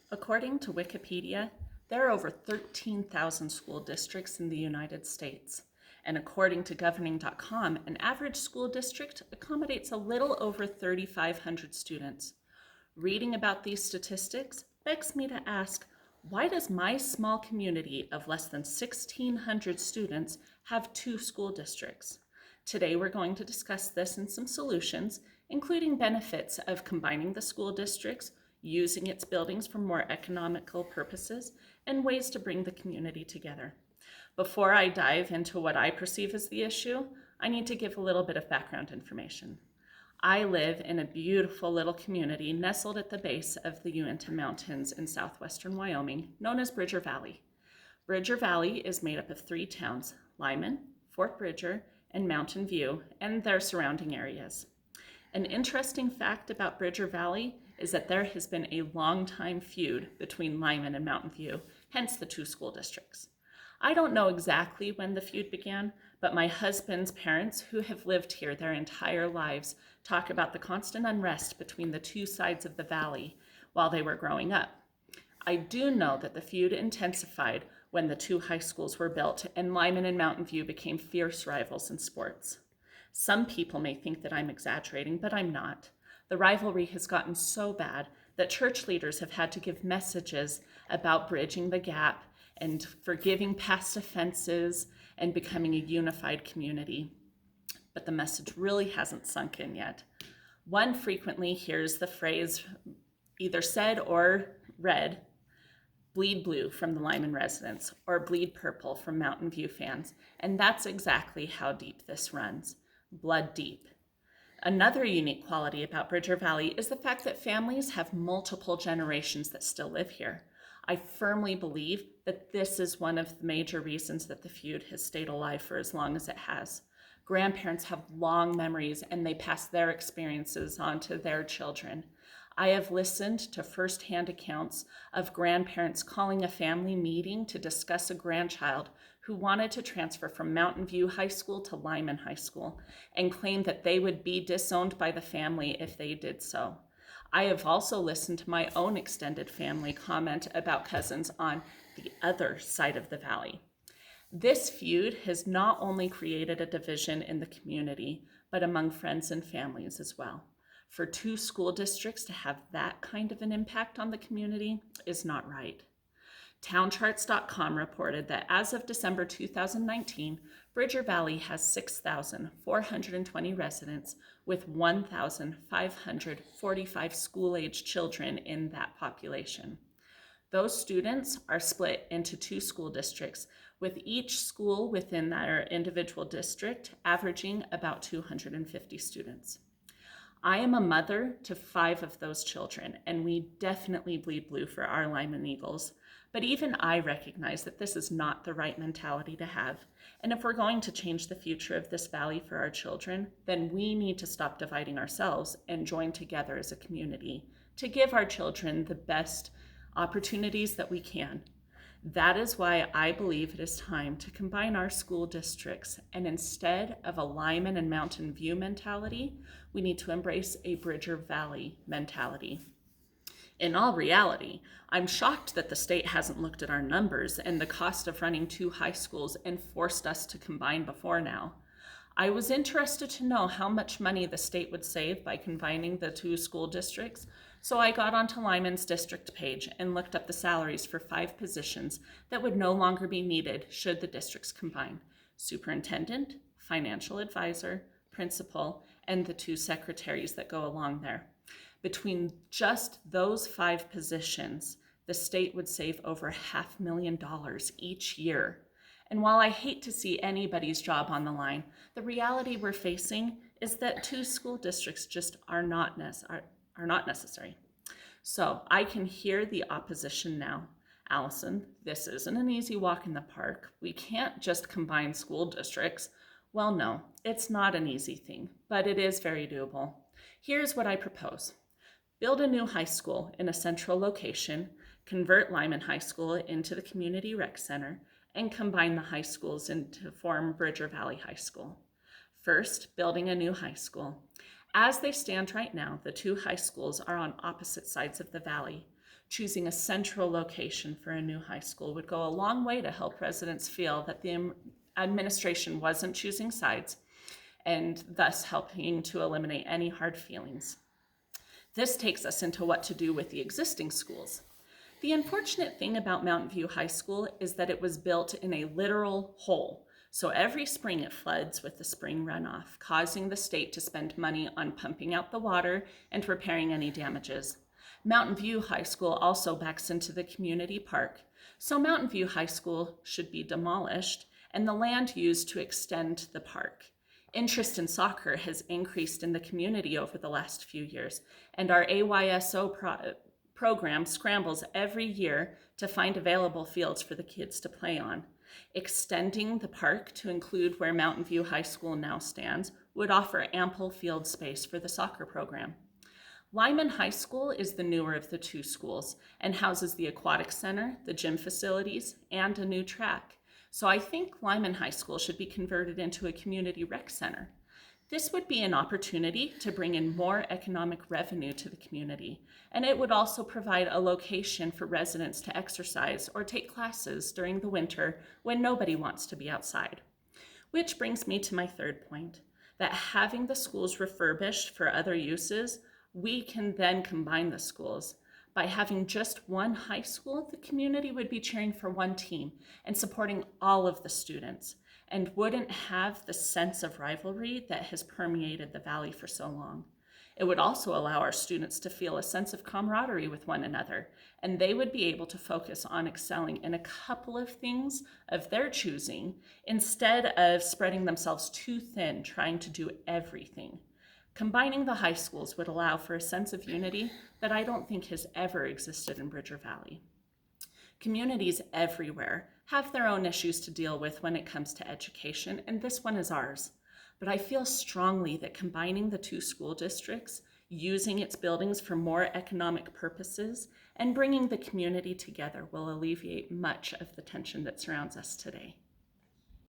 According to Wikipedia, there are over 13,000 school districts in the United States. And according to governing.com, an average school district accommodates a little over 3,500 students. Reading about these statistics begs me to ask, why does my small community of less than 1,600 students have two school districts? Today we're going to discuss this and some solutions, including benefits of combining the school districts, using its buildings for more economical purposes, and ways to bring the community together. Before I dive into what I perceive as the issue, I need to give a little bit of background information. I live in a beautiful little community nestled at the base of the Uinta Mountains in southwestern Wyoming, known as Bridger Valley. Bridger Valley is made up of three towns: Lyman, Fort Bridger, and Mountain View, and their surrounding areas. An interesting fact about Bridger Valley is that there has been a long-time feud between Lyman and Mountain View, hence the two school districts. I don't know exactly when the feud began, but my husband's parents, who have lived here their entire lives, talk about the constant unrest between the two sides of the valley while they were growing up. I do know that the feud intensified when the two high schools were built and Lyman and Mountain View became fierce rivals in sports. Some people may think that I'm exaggerating, but I'm not. The rivalry has gotten so bad that church leaders have had to give messages about bridging the gap and forgiving past offenses and becoming a unified community. But the message really hasn't sunk in yet. One frequently hears the phrase either said or read, "Bleed blue" from the Lyman residents, or "Bleed purple" from Mountain View fans, and that's exactly how deep this runs. Blood deep. Another unique quality about Bridger Valley is the fact that families have multiple generations that still live here. I firmly believe that this is one of the major reasons that the feud has stayed alive for as long as it has. Grandparents have long memories and they pass their experiences on to their children. I have listened to firsthand accounts of grandparents calling a family meeting to discuss a grandchild who wanted to transfer from Mountain View High School to Lyman High School and claimed that they would be disowned by the family if they did so. I have also listened to my own extended family comment about cousins on the other side of the valley. This feud has not only created a division in the community, but among friends and families as well. For two school districts to have that kind of an impact on the community is not right. Towncharts.com reported that as of December 2019, Bridger Valley has 6,420 residents with 1,545 school-age children in that population. Those students are split into two school districts, with each school within their individual district averaging about 250 students. I am a mother to 5 of those children, and we definitely bleed blue for our Lyman Eagles. But even I recognize that this is not the right mentality to have. And if we're going to change the future of this valley for our children, then we need to stop dividing ourselves and join together as a community to give our children the best opportunities that we can. That is why I believe it is time to combine our school districts, and instead of a Lyman and Mountain View mentality, we need to embrace a Bridger Valley mentality. In all reality, I'm shocked that the state hasn't looked at our numbers and the cost of running two high schools and forced us to combine before now. I was interested to know how much money the state would save by combining the two school districts, so I got onto Lyman's district page and looked up the salaries for 5 positions that would no longer be needed should the districts combine: superintendent, financial advisor, principal, and the 2 secretaries that go along there. Between just those 5 positions, the state would save over $500,000 each year. And while I hate to see anybody's job on the line, the reality we're facing is that 2 school districts just are not necessary. So I can hear the opposition now. Allison, this isn't an easy walk in the park. We can't just combine school districts. Well, no, it's not an easy thing, but it is very doable. Here's what I propose. Build a new high school in a central location, convert Lyman High School into the Community Rec Center, and combine the high schools to form Bridger Valley High School. First, building a new high school. As they stand right now, the 2 high schools are on opposite sides of the valley. choosing a central location for a new high school would go a long way to help residents feel that the administration wasn't choosing sides, and thus helping to eliminate any hard feelings. This takes us into what to do with the existing schools. The unfortunate thing about Mountain View High School is that it was built in a literal hole. So every spring it floods with the spring runoff, causing the state to spend money on pumping out the water and repairing any damages. Mountain View High School also backs into the community park. So Mountain View High School should be demolished and the land used to extend the park. Interest in soccer has increased in the community over the last few years, and our AYSO program scrambles every year to find available fields for the kids to play on. Extending the park to include where Mountain View High School now stands would offer ample field space for the soccer program. Lyman High School is the newer of the two schools and houses the aquatic center, the gym facilities, and a new track. So I think Lyman High School should be converted into a community rec center. This would be an opportunity to bring in more economic revenue to the community, and it would also provide a location for residents to exercise or take classes during the winter when nobody wants to be outside. Which brings me to my third point, that having the schools refurbished for other uses, we can then combine the schools. By having just one high school, the community would be cheering for one team and supporting all of the students, and wouldn't have the sense of rivalry that has permeated the valley for so long. It would also allow our students to feel a sense of camaraderie with one another, and they would be able to focus on excelling in a couple of things of their choosing instead of spreading themselves too thin trying to do everything. Combining the high schools would allow for a sense of unity that I don't think has ever existed in Bridger Valley. Communities everywhere have their own issues to deal with when it comes to education, and this one is ours. But I feel strongly that combining the two school districts, using its buildings for more economic purposes, and bringing the community together will alleviate much of the tension that surrounds us today.